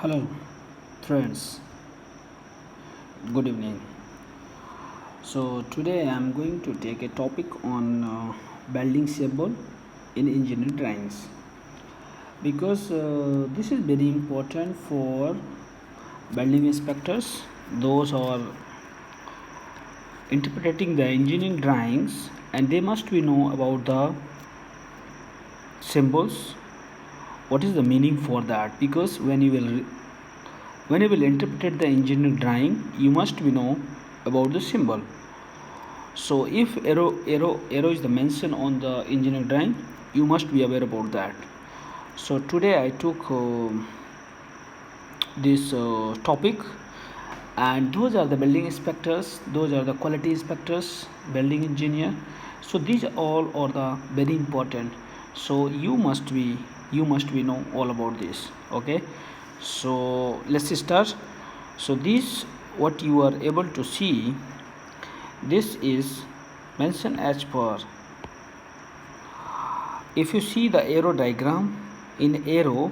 Hello friends, good evening. So today I am going to take a topic on welding symbol in engineering drawings because this is very important for welding inspectors, those who are interpreting the engineering drawings, and they must be know about the symbols, what is the meaning for that, because when you will interpret the engineering drawing, you must be know about the symbol. So if arrow is the mention on the engineering drawing, you must be aware about that. So today I took this topic, and those are the building inspectors, those are the quality inspectors, building engineer. So these all are the very important. So you must be know all about this. Okay, so let's start. So this, what you are able to see, this is mentioned as per, if you see the arrow diagram in arrow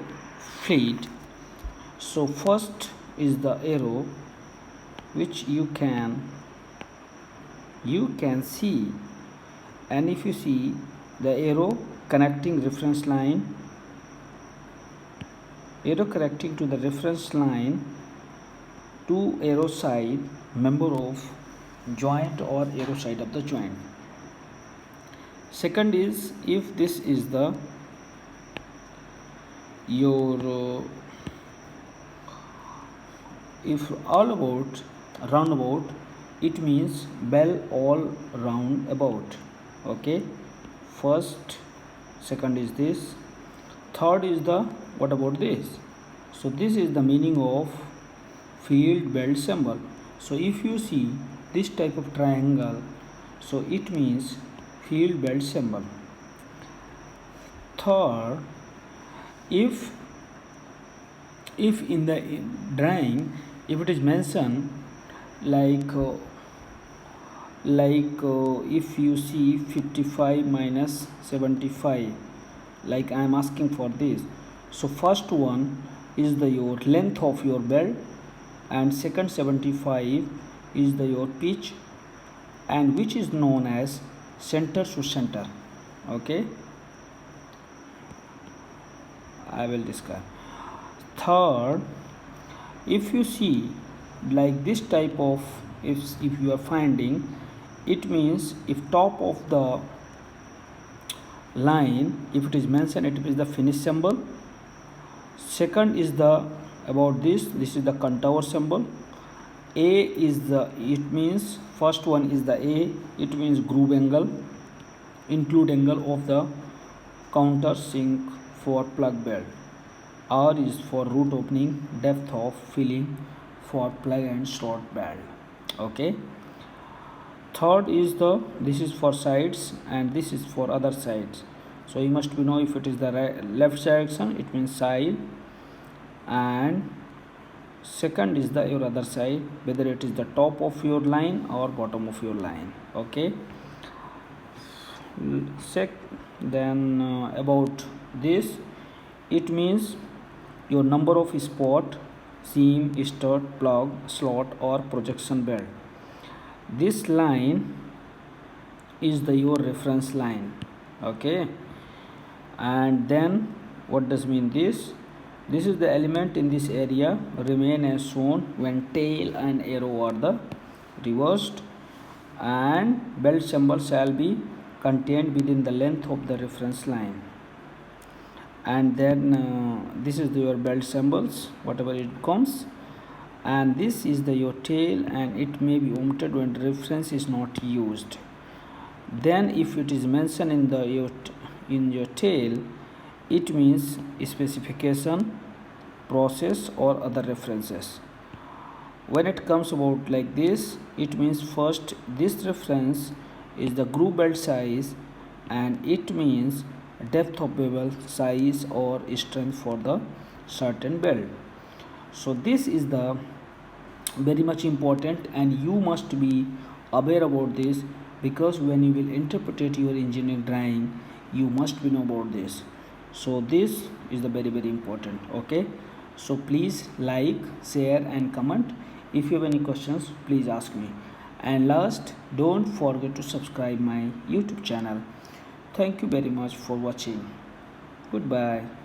fleet. So first is the arrow which you can see, and if you see the arrow connecting reference line, arrow connecting to the reference line to arrow side member of joint or arrow side of the joint. Second is, if this is the your if all about roundabout, it means bell all round about. Okay, first, second is this, third is the, what about this? So this is the meaning of field belt symbol. So if you see this type of triangle, so it means field belt symbol. Third, if in the drawing, if it is mentioned like if you see 55 minus 75, like I am asking for this. So first one is the your length of your belt, and second 75 is the your pitch, and which is known as center to center. Okay, I will describe. Third, if you see like this type of, if you are finding, it means if top of the line, if it is mentioned, it is the finish symbol. Second is the, about this is the contour symbol. A is the, it means first one is the A, it means groove angle, include angle of the countersink for plug belt. R is for root opening, depth of filling for plug and slot belt. Okay, third is the, this is for sides and this is for other sides. So you must know, if it is the left direction, it means side, and second is the your other side, whether it is the top of your line or bottom of your line. Okay, then about this, it means your number of spot, seam, stud, plug, slot or projection belt. This line is the your reference line. Okay, and then what does mean this? This is the element in this area remain as shown when tail and arrow are the reversed, and belt symbol shall be contained within the length of the reference line. And then this is your belt symbols, whatever it comes, and this is the your tail, and it may be omitted when reference is not used. Then if it is mentioned in the your tail, it means specification, process or other references. When it comes about like this, it means first this reference is the groove belt size, and it means depth of bevel, size or strength for the certain belt. So this is the very much important, and you must be aware about this, because when you will interpret your engineering drawing, you must be know about this. So this is the very important. Okay, So please like, share and comment. If you have any questions, please ask me. And last, don't forget to subscribe my YouTube channel. Thank you very much for watching. Goodbye.